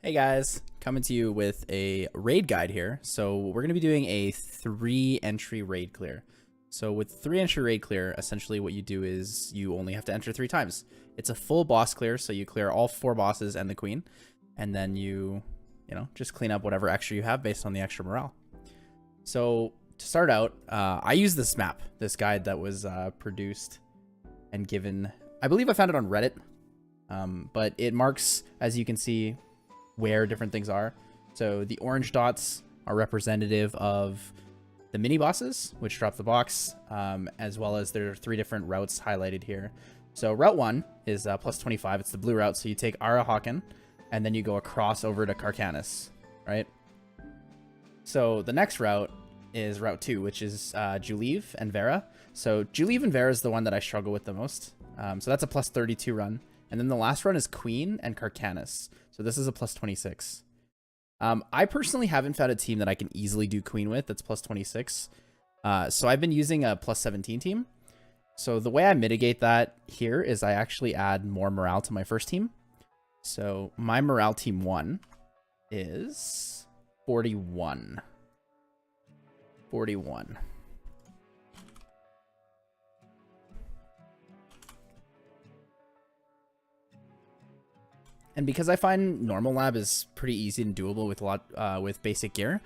Hey guys, coming to you with a raid guide here. So we're going to be doing a 3-entry raid clear. So with 3-entry raid clear, essentially what you do is you only have to enter 3 times. It's a full boss clear, so you clear all 4 bosses and the queen, and then you just clean up whatever extra you have based on the extra morale. So to start out, I use this map, this guide that was produced and given, I believe I found it on Reddit, but it marks, as you can see, where different things are. So the orange dots are representative of the mini bosses, which drop the box, as well as there are 3 different routes highlighted here. So route 1 is plus 25. It's the blue route. So you take Arahakan and then you go across over to Karkanis, right? So the next route is route 2, which is Juliv and Vera. So Juliv and Vera is the one that I struggle with the most. So that's a plus 32 run. And then the last run is Queen and Karkanis. So this is a plus 26. I personally haven't found a team that I can easily do Queen with that's plus 26. So I've been using a plus 17 team. So the way I mitigate that here is I actually add more morale to my first team. So my morale team 1 is 41. 41. And because I find normal lab is pretty easy and doable with with basic gear,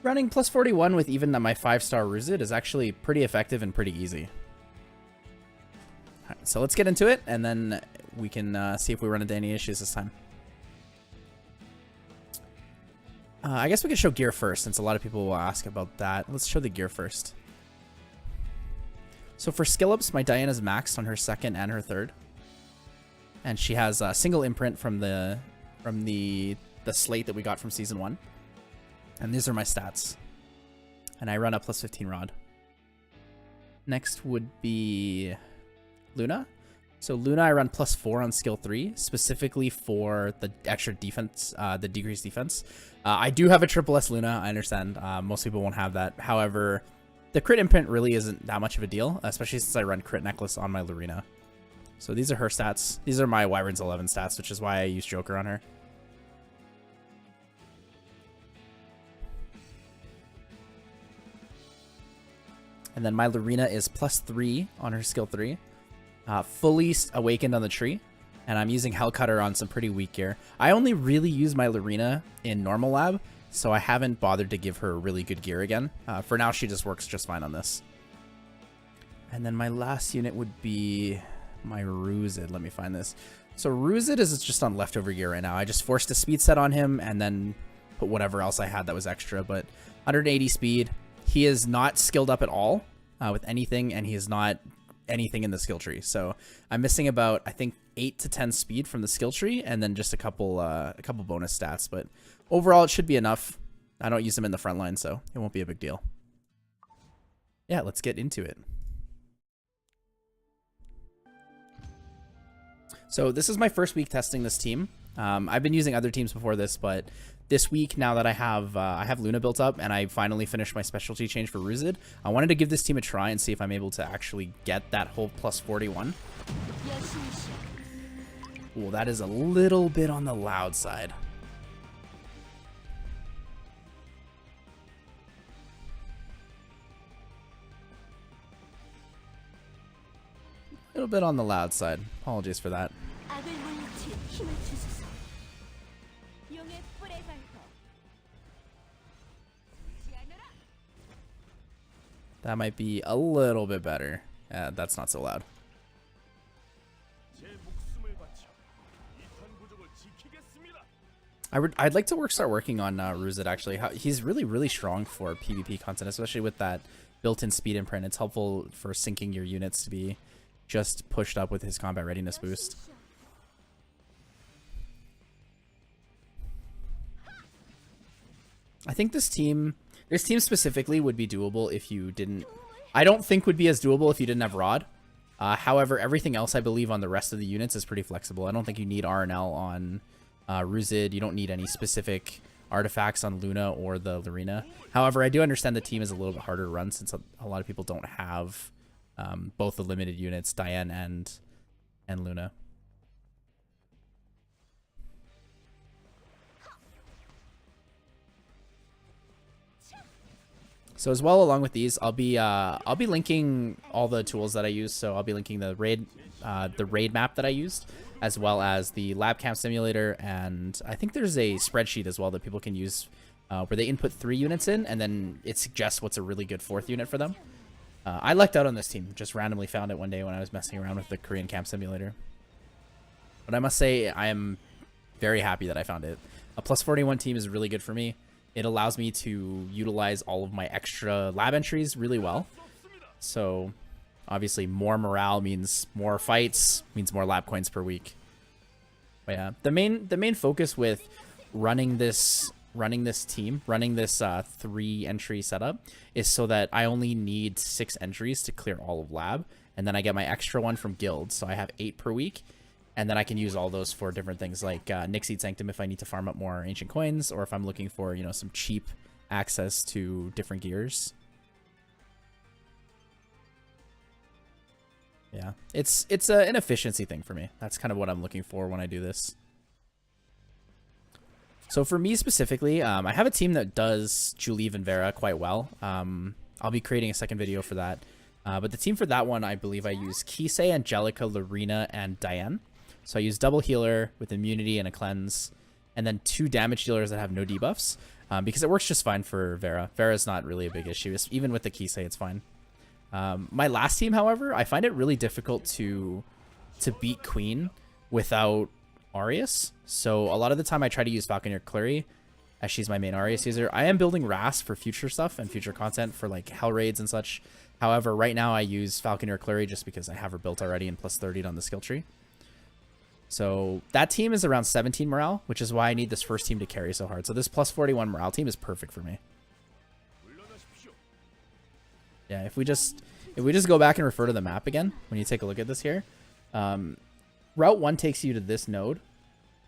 running plus 41 with even my 5-star Ruzid is actually pretty effective and pretty easy. All right, so let's get into it, and then we can see if we run into any issues this time. I guess we could show gear first, since a lot of people will ask about that. Let's show the gear first. So for skill ups, my Diana's maxed on her 2nd and her 3rd. And she has a single imprint from the slate that we got from season 1. And these are my stats. And I run a plus 15 rod. Next would be Luna. So Luna, I run plus 4 on skill 3, specifically for the extra defense, the decreased defense. I do have a triple S Luna, I understand. Most people won't have that. However, the crit imprint really isn't that much of a deal, especially since I run crit necklace on my Lurina. So these are her stats. These are my Wyvern's 11 stats, which is why I use Joker on her. And then my Lurina is plus 3 on her skill 3. Fully awakened on the tree. And I'm using Hellcutter on some pretty weak gear. I only really use my Lurina in normal lab, so I haven't bothered to give her really good gear again. For now, she just works just fine on this. And then my last unit would be my Ruzid. Let me find this. So Ruzid is just on leftover gear right now. I just forced a speed set on him and then put whatever else I had that was extra. But 180 speed. He is not skilled up at all with anything, and he is not anything in the skill tree. So I'm missing about, I think, 8 to 10 speed from the skill tree, and then just a couple bonus stats. But overall, it should be enough. I don't use him in the front line, so it won't be a big deal. Yeah, let's get into it. So this is my first week testing this team. I've been using other teams before this, but this week, now that I have Luna built up and I finally finished my specialty change for Ruzid, I wanted to give this team a try and see if I'm able to actually get that whole plus 41. Well, that is a little bit on the loud side. A little bit on the loud side. Apologies for that. That might be a little bit better. That's not so loud. I'd like to start working on Ruzid, actually. He's really strong for PvP content, especially with that built-in speed imprint. It's helpful for syncing your units to be just pushed up with his combat readiness boost. I think this team specifically would be doable if you didn't... I don't think would be as doable if you didn't have Rod. However, everything else I believe on the rest of the units is pretty flexible. I don't think you need RNL on Ruzid. You don't need any specific artifacts on Luna or the Lurina. However, I do understand the team is a little bit harder to run since a lot of people don't have both the limited units, Diane and Luna. So as well, along with these, I'll be linking all the tools that I use. So I'll be linking the raid map that I used, as well as the lab camp simulator, and I think there's a spreadsheet as well that people can use where they input 3 units in, and then it suggests what's a really good 4th unit for them. I lucked out on this team. Just randomly found it one day when I was messing around with the Korean camp simulator. But I must say I am very happy that I found it. A plus 41 team is really good for me. It allows me to utilize all of my extra lab entries really well. So obviously more morale means more fights, means more lab coins per week. But yeah, the main focus with running this 3 entry setup is so that I only need 6 entries to clear all of lab, and then I get my extra one from guild, so I have 8 per week. And then I can use all those for different things like Nixie'd Sanctum if I need to farm up more ancient coins, or if I'm looking for, you know, some cheap access to different gears. Yeah, it's an efficiency thing for me. That's kind of what I'm looking for when I do this. So for me specifically, I have a team that does Julie and Vera quite well. I'll be creating a second video for that. But the team for that one, I believe I use Kisei, Angelica, Lorena, and Diane. So I use double healer with immunity and a cleanse, and then 2 damage dealers that have no debuffs, because it works just fine for Vera. Vera's not really a big issue. Even with the Kisei, it's fine. My last team, however, I find it really difficult to beat Queen without Arius. So a lot of the time I try to use Falconeer Clary, as she's my main Arius user. I am building Ras for future stuff and future content for like Hell Raids and such. However, right now I use Falconeer Clary just because I have her built already and plus 30 on the skill tree. So that team is around 17 morale, which is why I need this first team to carry so hard. So this plus 41 morale team is perfect for me. Yeah, if we just go back and refer to the map again, when you take a look at this here, Route 1 takes you to this node.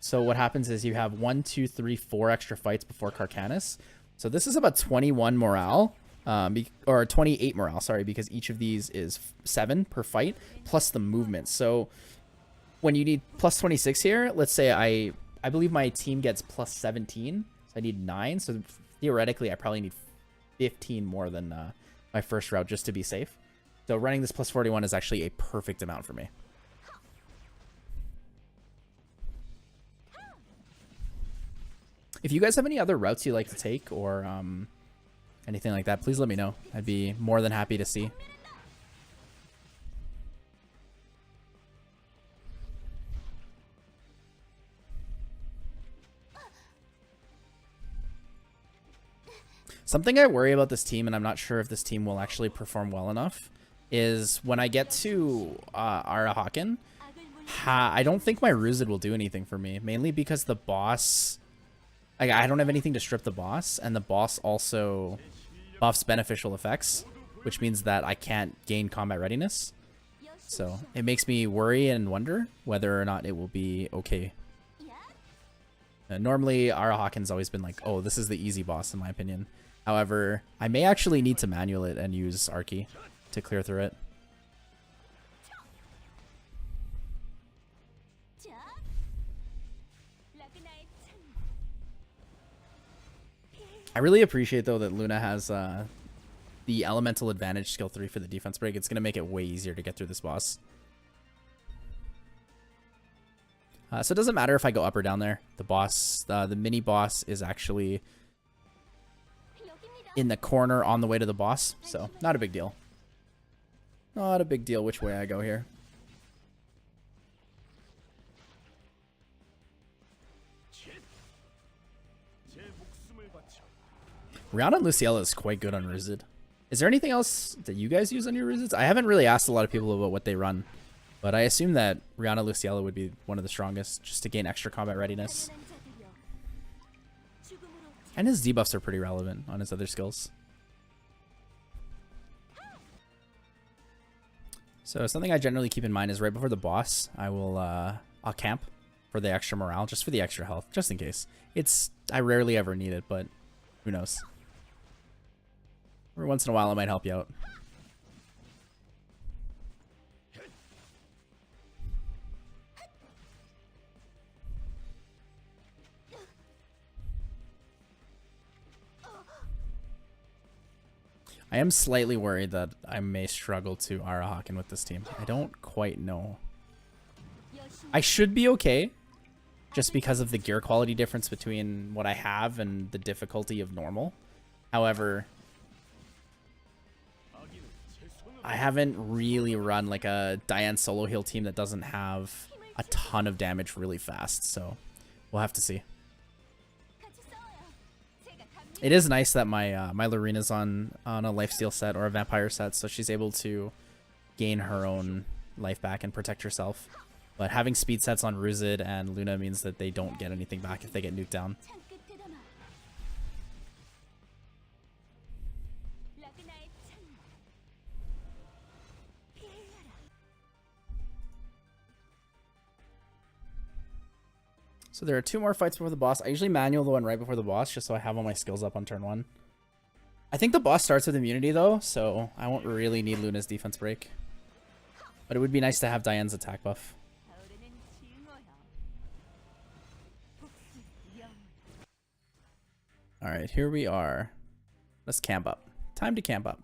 So what happens is you have 1, 2, 3, 4 extra fights before Karkanis. So this is about 21 morale, or 28 morale, sorry, because each of these is 7 per fight, plus the movement. So when you need plus 26 here, let's say I believe my team gets plus 17, so I need 9. So theoretically, I probably need 15 more than my first route just to be safe. So running this plus 41 is actually a perfect amount for me. If you guys have any other routes you like to take or anything like that, please let me know. I'd be more than happy to see. Something I worry about this team, and I'm not sure if this team will actually perform well enough, is when I get to Arahakan, I don't think my Ruzid will do anything for me, mainly because the boss, like, I don't have anything to strip the boss, and the boss also buffs beneficial effects, which means that I can't gain combat readiness. So it makes me worry and wonder whether or not it will be okay. Normally, Arahakan's always been like, oh, this is the easy boss in my opinion. However, I may actually need to manual it and use Arky to clear through it. I really appreciate, though, that Luna has the Elemental Advantage skill 3 for the defense break. It's going to make it way easier to get through this boss. So it doesn't matter if I go up or down there. The boss, the mini boss is actually in the corner on the way to the boss. So not a big deal. Not a big deal which way I go here. Rihanna and Luciella is quite good on Ruzid. Is there anything else that you guys use on your Ruzids? I haven't really asked a lot of people about what they run, but I assume that Rihanna Luciella would be one of the strongest just to gain extra combat readiness. And his debuffs are pretty relevant on his other skills. So something I generally keep in mind is right before the boss, I'll camp for the extra morale, just for the extra health, just in case. I rarely ever need it, but who knows. Every once in a while, it might help you out. I am slightly worried that I may struggle to Arahakan with this team. I don't quite know. I should be okay, just because of the gear quality difference between what I have and the difficulty of normal. However, I haven't really run like a Diane solo heal team that doesn't have a ton of damage really fast, so we'll have to see. It is nice that my my Lorina's on a lifesteal set or a vampire set, so she's able to gain her own life back and protect herself. But having speed sets on Ruzid and Luna means that they don't get anything back if they get nuked down. So there are 2 more fights before the boss. I usually manual the one right before the boss, just so I have all my skills up on turn 1. I think the boss starts with immunity though, so I won't really need Luna's defense break. But it would be nice to have Diane's attack buff. Alright, here we are. Let's camp up. Time to camp up.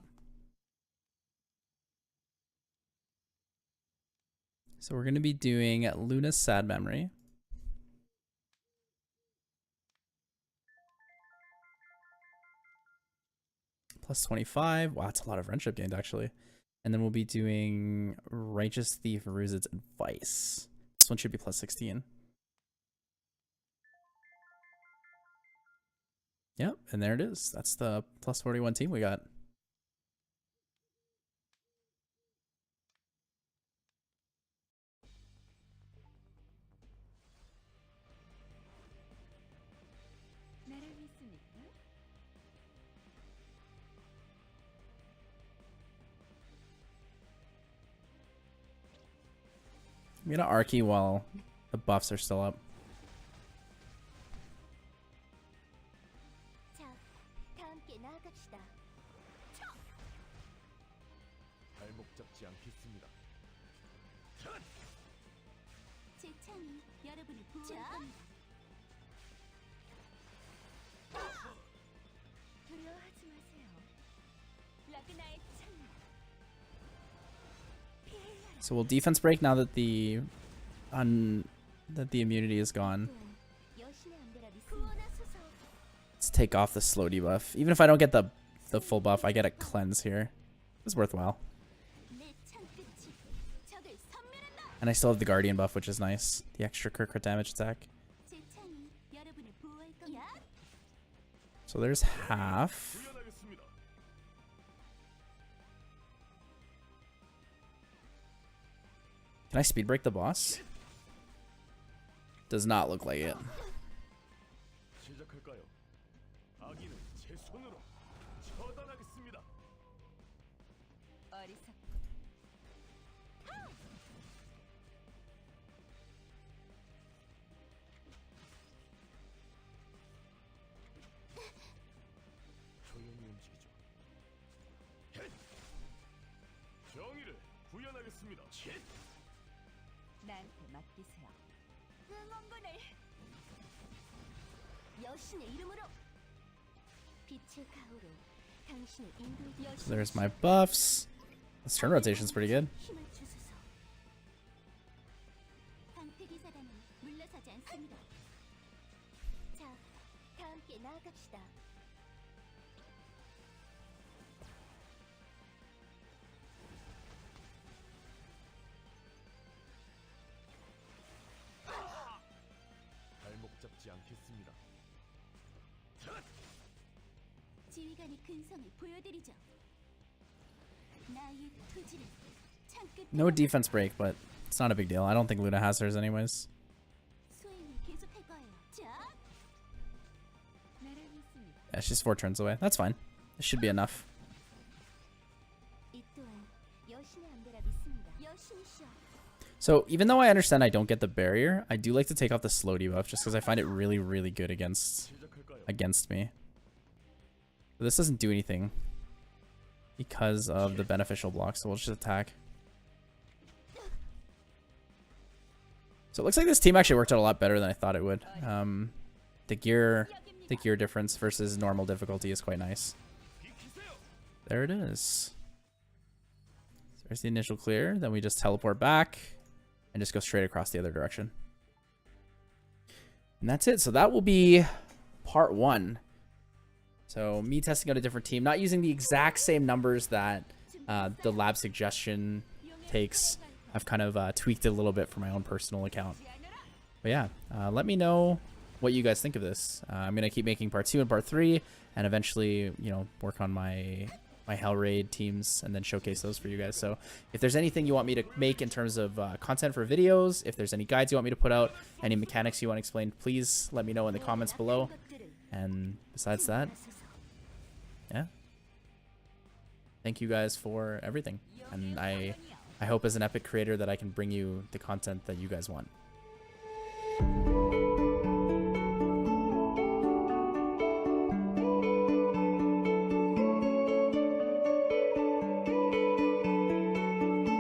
So we're going to be doing Luna's Sad Memory. Plus 25. Wow, that's a lot of friendship gained, actually. And then we'll be doing Righteous Thief Ruzid's Advice. This one should be plus 16. Yep, and there it is. That's the plus 41 team we got. I'm gonna Archie while the buffs are still up. So we'll defense break now that the immunity is gone. Let's take off the slow debuff. Even if I don't get the full buff, I get a cleanse here. It's worthwhile. And I still have the guardian buff, which is nice. The extra crit damage attack. So there's half. Can I speed break the boss? Does not look like it. So there's my buffs. This turn rotation's pretty good. No defense break, but it's not a big deal. I don't think Luna has hers anyways. Yeah, she's 4 turns away. That's fine. It should be enough. So even though I understand I don't get the barrier, I do like to take off the slow debuff just because I find it really, really good against me. But this doesn't do anything because of the beneficial block, so we'll just attack. So it looks like this team actually worked out a lot better than I thought it would. The gear difference versus normal difficulty is quite nice. There it is. So there's the initial clear. Then we just teleport back and just go straight across the other direction. And that's it. So that will be part 1. So me testing out a different team, not using the exact same numbers that the lab suggestion takes. I've kind of tweaked it a little bit for my own personal account. But yeah, let me know what you guys think of this. I'm going to keep making part 2 and part 3, and eventually, you know, work on my Hell Raid teams and then showcase those for you guys. So if there's anything you want me to make in terms of content for videos, if there's any guides you want me to put out, any mechanics you want explained, please let me know in the comments below. And besides that, yeah, thank you guys for everything. And I hope as an Epic creator that I can bring you the content that you guys want.